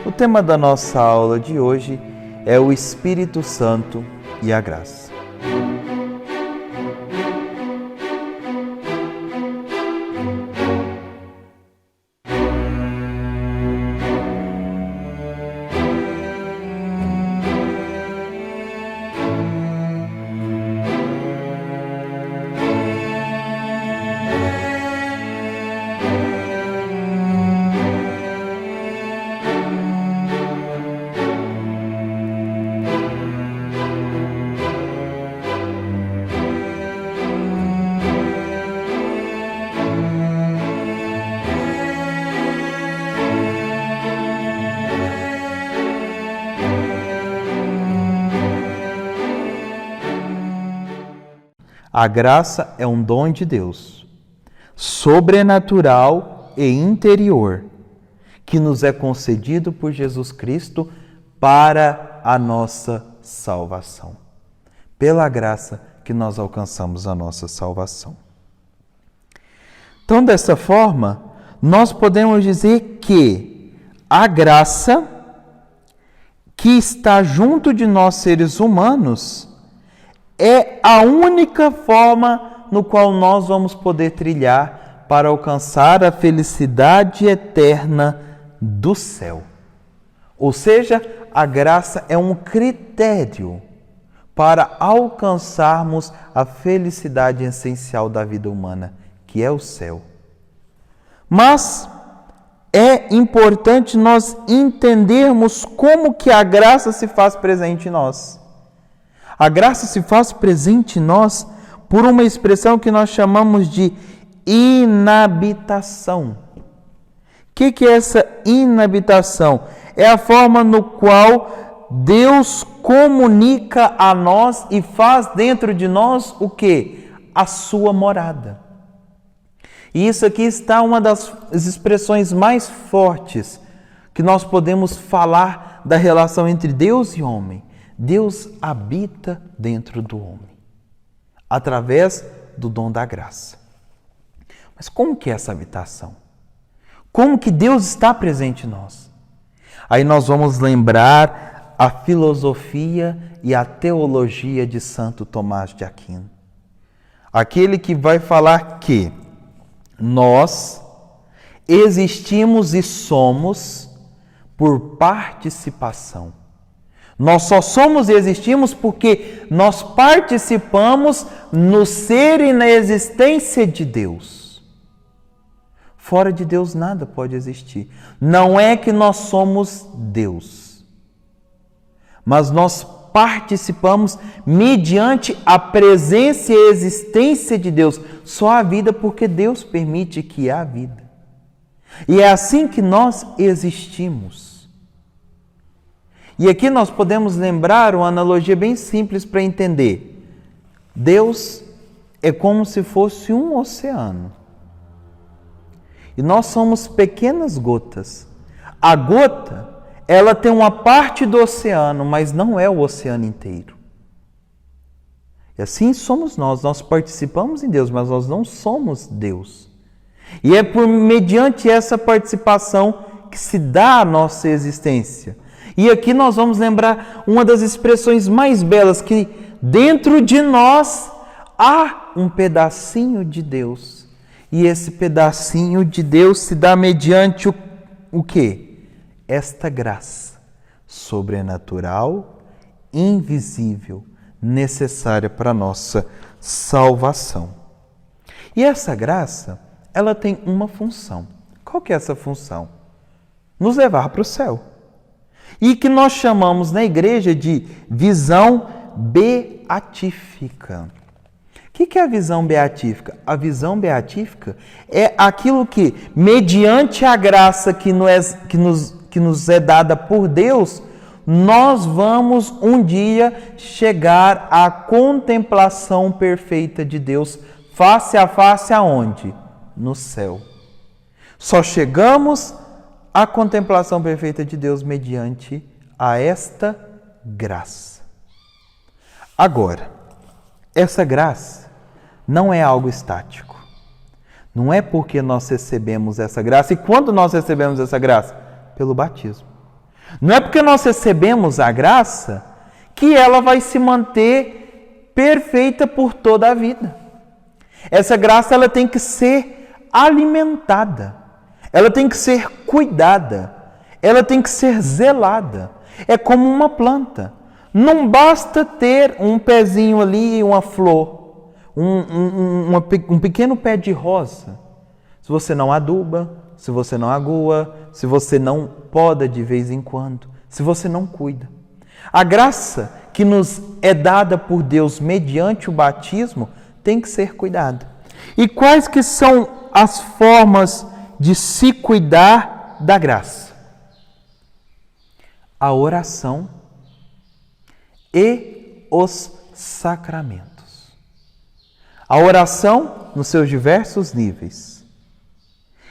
O tema da nossa aula de hoje é o Espírito Santo e a graça. A graça é um dom de Deus, sobrenatural e interior, que nos é concedido por Jesus Cristo para a nossa salvação. Pela graça que nós alcançamos a nossa salvação. Então, dessa forma, nós podemos dizer que a graça que está junto de nós seres humanos é a única forma no qual nós vamos poder trilhar para alcançar a felicidade eterna do céu. Ou seja, a graça é um critério para alcançarmos a felicidade essencial da vida humana, que é o céu. Mas é importante nós entendermos como que a graça se faz presente em nós. A graça se faz presente em nós por uma expressão que nós chamamos de inabitação. O que é essa inabitação? É a forma no qual Deus comunica a nós e faz dentro de nós o quê? A sua morada. E isso aqui está uma das expressões mais fortes que nós podemos falar da relação entre Deus e homem. Deus habita dentro do homem, através do dom da graça. Mas como que é essa habitação? Como que Deus está presente em nós? Aí nós vamos lembrar a filosofia e a teologia de Santo Tomás de Aquino. Aquele que vai falar que nós existimos e somos por participação. Nós só somos e existimos porque nós participamos no ser e na existência de Deus. Fora de Deus nada pode existir. Não é que nós somos Deus, mas nós participamos mediante a presença e existência de Deus. Só há vida porque Deus permite que há vida. E é assim que nós existimos. E aqui nós podemos lembrar uma analogia bem simples para entender. Deus é como se fosse um oceano. E nós somos pequenas gotas. A gota, ela tem uma parte do oceano, mas não é o oceano inteiro. E assim somos nós participamos em Deus, mas nós não somos Deus. E é mediante essa participação que se dá a nossa existência. E aqui nós vamos lembrar uma das expressões mais belas, que dentro de nós há um pedacinho de Deus. E esse pedacinho de Deus se dá mediante o quê? Esta graça sobrenatural, invisível, necessária para a nossa salvação. E essa graça, ela tem uma função. Qual que é essa função? Nos levar para o céu. E que nós chamamos na igreja de visão beatífica. O que é a visão beatífica? A visão beatífica é aquilo que, mediante a graça que nos é dada por Deus, nós vamos um dia chegar à contemplação perfeita de Deus, face a face aonde? No céu. Só chegamos à contemplação perfeita de Deus mediante a esta graça. Agora, essa graça não é algo estático. Não é porque nós recebemos essa graça. E quando nós recebemos essa graça? Pelo batismo. Não é porque nós recebemos a graça que ela vai se manter perfeita por toda a vida. Essa graça ela tem que ser alimentada, ela tem que ser cuidada, ela tem que ser zelada. É como uma planta. Não basta ter um pezinho ali, uma flor, um pequeno pé de rosa. Se você não aduba, se você não agua, se você não poda de vez em quando, se você não cuida. A graça que nos é dada por Deus mediante o batismo tem que ser cuidada. E quais que são as formas de se cuidar da graça? A oração e os sacramentos. A oração nos seus diversos níveis.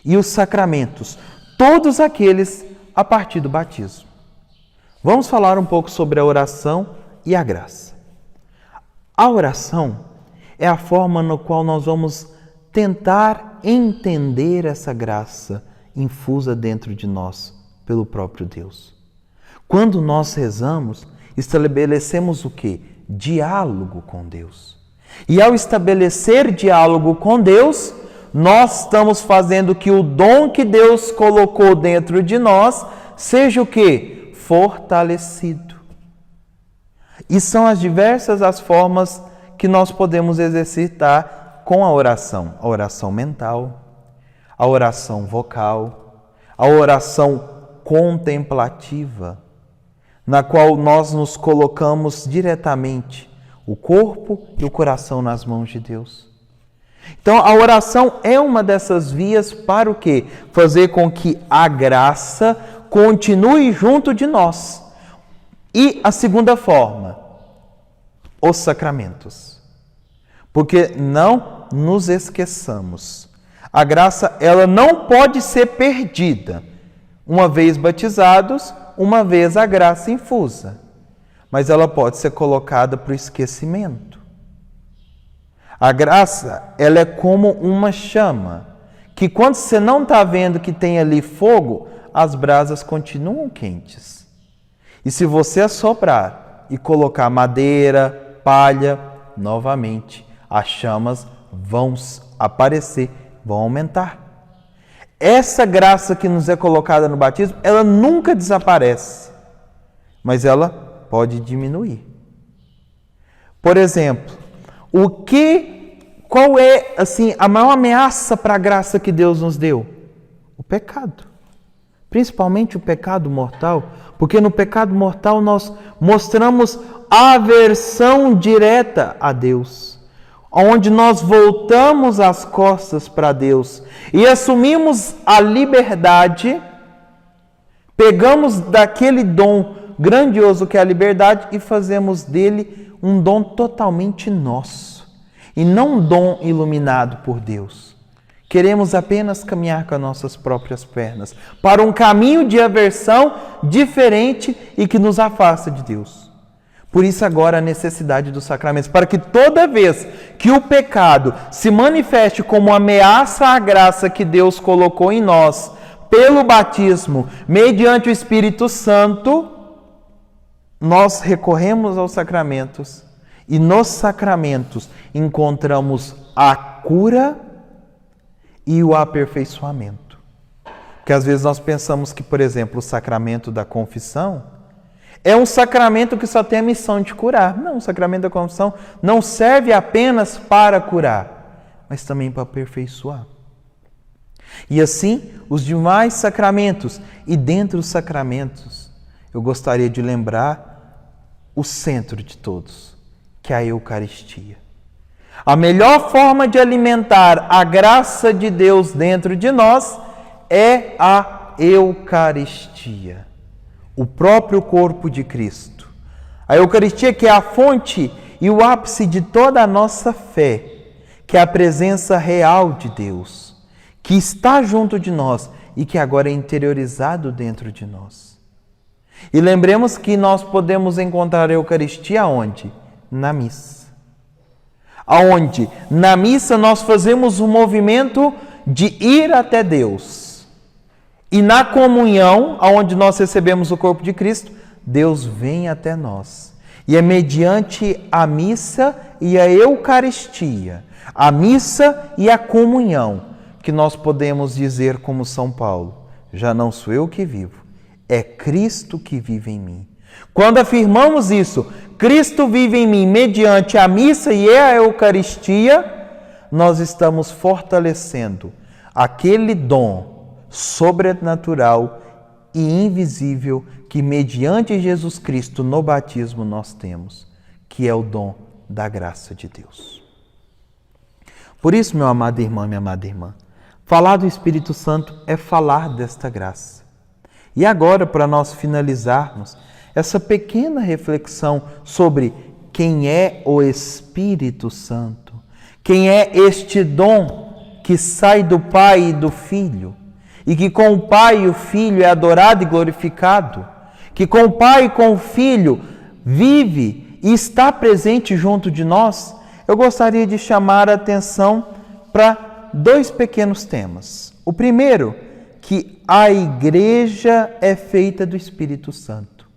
E os sacramentos, todos aqueles a partir do batismo. Vamos falar um pouco sobre a oração e a graça. A oração é a forma no qual nós vamos tentar entender essa graça infusa dentro de nós pelo próprio Deus. Quando nós rezamos, estabelecemos o quê? Diálogo com Deus. E ao estabelecer diálogo com Deus, nós estamos fazendo que o dom que Deus colocou dentro de nós seja o quê? Fortalecido. E são as diversas as formas que nós podemos exercitar com a oração mental, a oração vocal, a oração contemplativa, na qual nós nos colocamos diretamente o corpo e o coração nas mãos de Deus. Então, a oração é uma dessas vias para o quê? Fazer com que a graça continue junto de nós. E a segunda forma, os sacramentos. Porque não nos esqueçamos. A graça, ela não pode ser perdida. Uma vez batizados, uma vez a graça infusa. Mas ela pode ser colocada para o esquecimento. A graça, ela é como uma chama, que quando você não está vendo que tem ali fogo, as brasas continuam quentes. E se você assoprar e colocar madeira, palha, novamente, as chamas vão aparecer, vão aumentar. Essa graça que nos é colocada no batismo, ela nunca desaparece, mas ela pode diminuir. Por exemplo, qual é assim, a maior ameaça para a graça que Deus nos deu? O pecado. Principalmente o pecado mortal, porque no pecado mortal nós mostramos aversão direta a Deus, onde nós voltamos as costas para Deus e assumimos a liberdade, pegamos daquele dom grandioso que é a liberdade e fazemos dele um dom totalmente nosso e não um dom iluminado por Deus. Queremos apenas caminhar com as nossas próprias pernas para um caminho de aversão diferente e que nos afasta de Deus. Por isso agora a necessidade dos sacramentos, para que toda vez que o pecado se manifeste como ameaça à graça que Deus colocou em nós, pelo batismo, mediante o Espírito Santo, nós recorremos aos sacramentos e nos sacramentos encontramos a cura e o aperfeiçoamento. Porque às vezes nós pensamos que, por exemplo, o sacramento da confissão é um sacramento que só tem a missão de curar. Não, o sacramento da confissão não serve apenas para curar, mas também para aperfeiçoar. E assim, os demais sacramentos. E dentre os sacramentos, eu gostaria de lembrar o centro de todos, que é a Eucaristia. A melhor forma de alimentar a graça de Deus dentro de nós é a Eucaristia, o próprio corpo de Cristo. A Eucaristia que é a fonte e o ápice de toda a nossa fé, que é a presença real de Deus, que está junto de nós e que agora é interiorizado dentro de nós. E lembremos que nós podemos encontrar a Eucaristia onde? Na missa. Aonde? Na missa nós fazemos o movimento de ir até Deus. E na comunhão, onde nós recebemos o corpo de Cristo, Deus vem até nós. E é mediante a missa e a Eucaristia, a missa e a comunhão, que nós podemos dizer como São Paulo: já não sou eu que vivo, é Cristo que vive em mim. Quando afirmamos isso, Cristo vive em mim mediante a missa e a Eucaristia, nós estamos fortalecendo aquele dom sobrenatural e invisível que mediante Jesus Cristo no batismo nós temos, que é o dom da graça de Deus. Por isso, meu amado irmão, minha amada irmã, falar do Espírito Santo é falar desta graça. E agora, para nós finalizarmos essa pequena reflexão sobre quem é o Espírito Santo, quem é este dom que sai do Pai e do Filho, e que com o Pai e o Filho é adorado e glorificado, que com o Pai e com o Filho vive e está presente junto de nós, eu gostaria de chamar a atenção para dois pequenos temas. O primeiro, que a igreja é feita do Espírito Santo.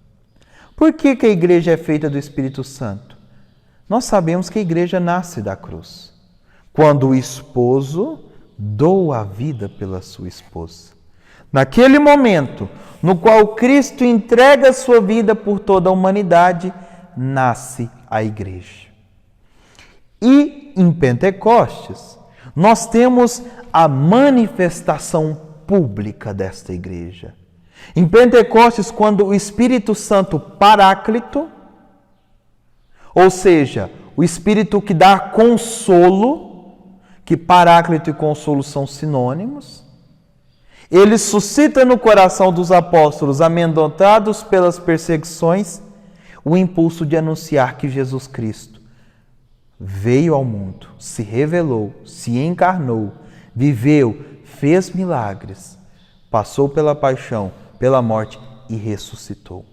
Por que a igreja é feita do Espírito Santo? Nós sabemos que a igreja nasce da cruz, quando o esposo doa a vida pela sua esposa. Naquele momento no qual Cristo entrega a sua vida por toda a humanidade, nasce a igreja. E em Pentecostes, nós temos a manifestação pública desta igreja. Em Pentecostes, quando o Espírito Santo Paráclito, ou seja, o Espírito que dá consolo, que Paráclito e consolo são sinônimos, ele suscita no coração dos apóstolos, amedrontados pelas perseguições, o impulso de anunciar que Jesus Cristo veio ao mundo, se revelou, se encarnou, viveu, fez milagres, passou pela paixão, pela morte e ressuscitou.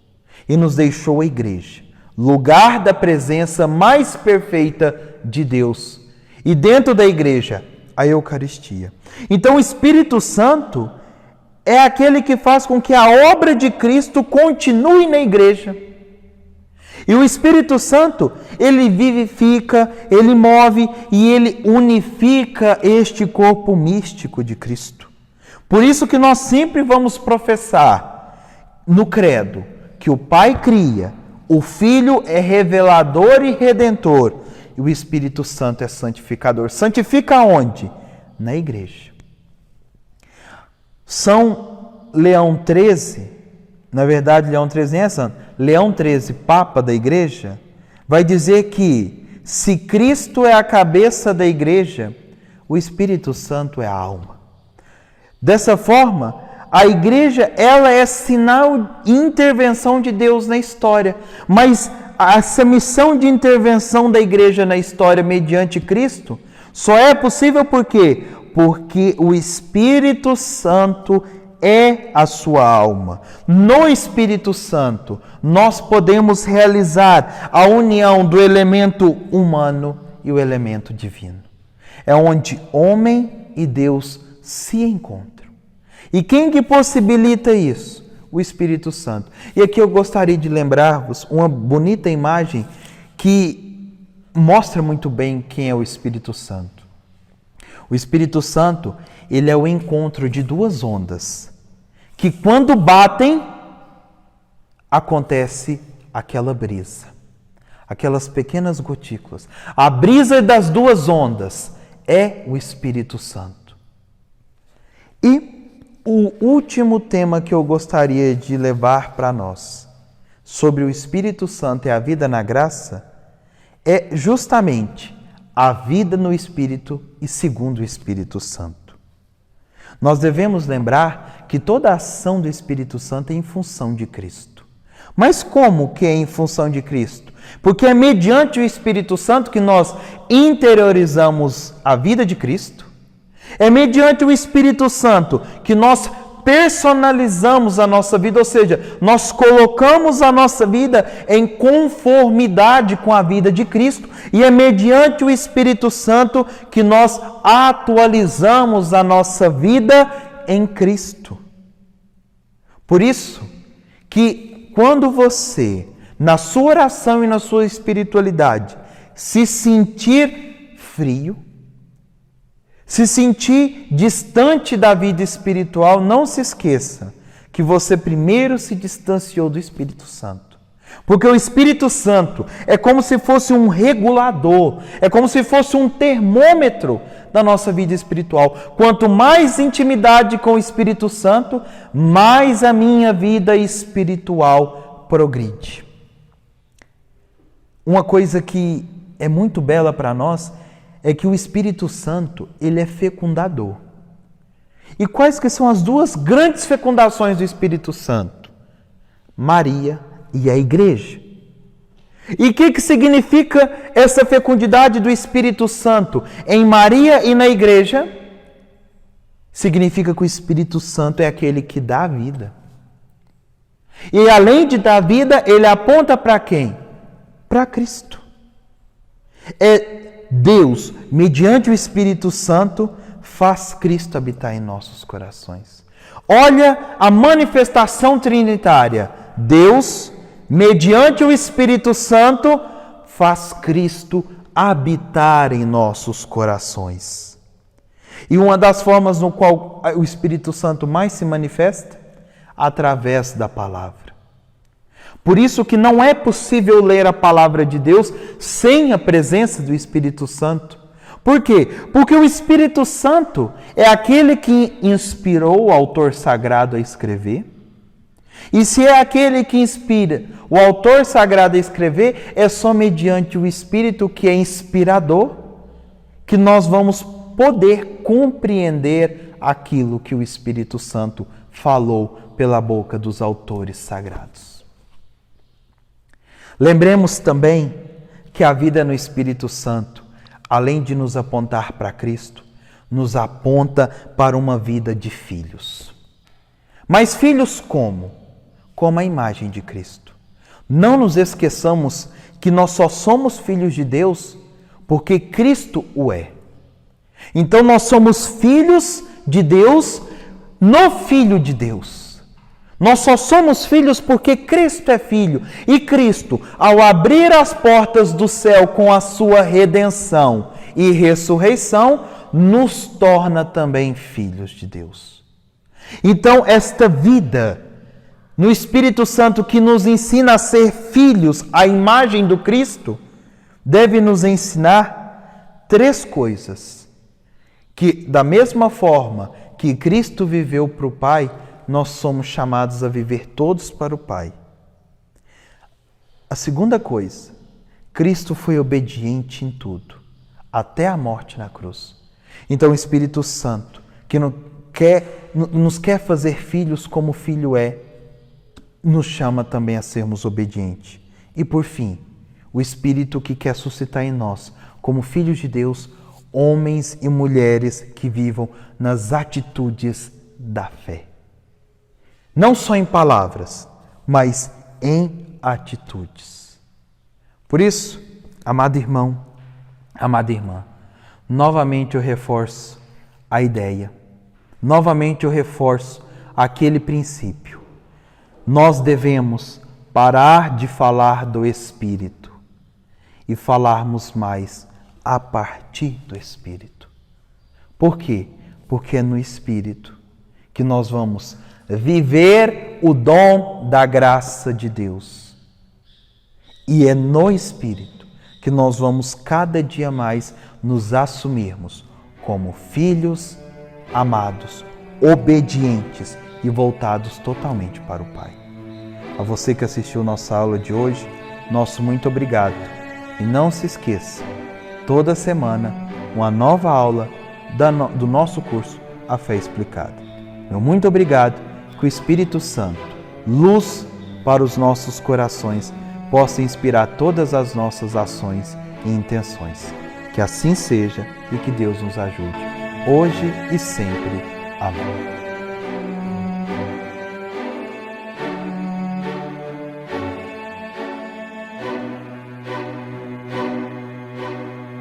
E nos deixou a igreja, lugar da presença mais perfeita de Deus. E dentro da igreja, a Eucaristia. Então o Espírito Santo é aquele que faz com que a obra de Cristo continue na igreja. E o Espírito Santo, ele vivifica, ele move e ele unifica este corpo místico de Cristo. Por isso que nós sempre vamos professar no credo que o Pai cria, o Filho é revelador e redentor, e o Espírito Santo é santificador. Santifica onde? Na igreja. São Leão XIII, na verdade Leão XIII nem é santo, Leão XIII, Papa da igreja, vai dizer que se Cristo é a cabeça da igreja, o Espírito Santo é a alma. Dessa forma, a igreja ela é sinal e intervenção de Deus na história, mas essa missão de intervenção da igreja na história mediante Cristo só é possível por quê? Porque o Espírito Santo é a sua alma. No Espírito Santo, nós podemos realizar a união do elemento humano e o elemento divino. É onde homem e Deus se encontram. E quem que possibilita isso? O Espírito Santo. E aqui eu gostaria de lembrar-vos uma bonita imagem que mostra muito bem quem é o Espírito Santo. O Espírito Santo, ele é o encontro de duas ondas, que quando batem, acontece aquela brisa, aquelas pequenas gotículas. A brisa das duas ondas é o Espírito Santo. E o último tema que eu gostaria de levar para nós, sobre o Espírito Santo e a vida na graça, é justamente a vida no Espírito e segundo o Espírito Santo. Nós devemos lembrar que toda a ação do Espírito Santo é em função de Cristo. Mas como que é em função de Cristo? Porque é mediante o Espírito Santo que nós interiorizamos a vida de Cristo. É mediante o Espírito Santo que nós personalizamos a nossa vida, ou seja, nós colocamos a nossa vida em conformidade com a vida de Cristo, e é mediante o Espírito Santo que nós atualizamos a nossa vida em Cristo. Por isso que quando você, na sua oração e na sua espiritualidade, se sentir frio, se sentir distante da vida espiritual, não se esqueça que você primeiro se distanciou do Espírito Santo. Porque o Espírito Santo é como se fosse um regulador, é como se fosse um termômetro da nossa vida espiritual. Quanto mais intimidade com o Espírito Santo, mais a minha vida espiritual progride. Uma coisa que é muito bela para nós é que o Espírito Santo, ele é fecundador. E quais que são as duas grandes fecundações do Espírito Santo? Maria e a igreja. E o que significa essa fecundidade do Espírito Santo em Maria e na igreja? Significa que o Espírito Santo é aquele que dá a vida. E além de dar vida, ele aponta para quem? Para Cristo. É Deus, mediante o Espírito Santo, faz Cristo habitar em nossos corações. Olha a manifestação trinitária. Deus, mediante o Espírito Santo, faz Cristo habitar em nossos corações. E uma das formas no qual o Espírito Santo mais se manifesta? Através da palavra. Por isso que não é possível ler a palavra de Deus sem a presença do Espírito Santo. Por quê? Porque o Espírito Santo é aquele que inspirou o autor sagrado a escrever. E se é aquele que inspira o autor sagrado a escrever, é só mediante o Espírito que é inspirador que nós vamos poder compreender aquilo que o Espírito Santo falou pela boca dos autores sagrados. Lembremos também que a vida no Espírito Santo, além de nos apontar para Cristo, nos aponta para uma vida de filhos. Mas filhos como? Como a imagem de Cristo. Não nos esqueçamos que nós só somos filhos de Deus porque Cristo o é. Então nós somos filhos de Deus no Filho de Deus. Nós só somos filhos porque Cristo é filho. E Cristo, ao abrir as portas do céu com a sua redenção e ressurreição, nos torna também filhos de Deus. Então, esta vida no Espírito Santo que nos ensina a ser filhos à imagem do Cristo, deve nos ensinar três coisas. Que, da mesma forma que Cristo viveu para o Pai, nós somos chamados a viver todos para o Pai. A segunda coisa, Cristo foi obediente em tudo, até a morte na cruz. Então o Espírito Santo, que nos quer fazer filhos como o Filho é, nos chama também a sermos obedientes. E por fim, o Espírito que quer suscitar em nós, como filhos de Deus, homens e mulheres que vivam nas atitudes da fé. Não só em palavras, mas em atitudes. Por isso, amado irmão, amada irmã, novamente eu reforço a ideia, novamente eu reforço aquele princípio. Nós devemos parar de falar do Espírito e falarmos mais a partir do Espírito. Por quê? Porque é no Espírito que nós vamos viver o dom da graça de Deus. E é no Espírito que nós vamos cada dia mais nos assumirmos como filhos amados, obedientes e voltados totalmente para o Pai. A você que assistiu nossa aula de hoje, nosso muito obrigado. E não se esqueça, toda semana, uma nova aula do nosso curso A Fé Explicada. Meu muito obrigado. Que o Espírito Santo, luz para os nossos corações, possa inspirar todas as nossas ações e intenções. Que assim seja e que Deus nos ajude, hoje e sempre. Amém.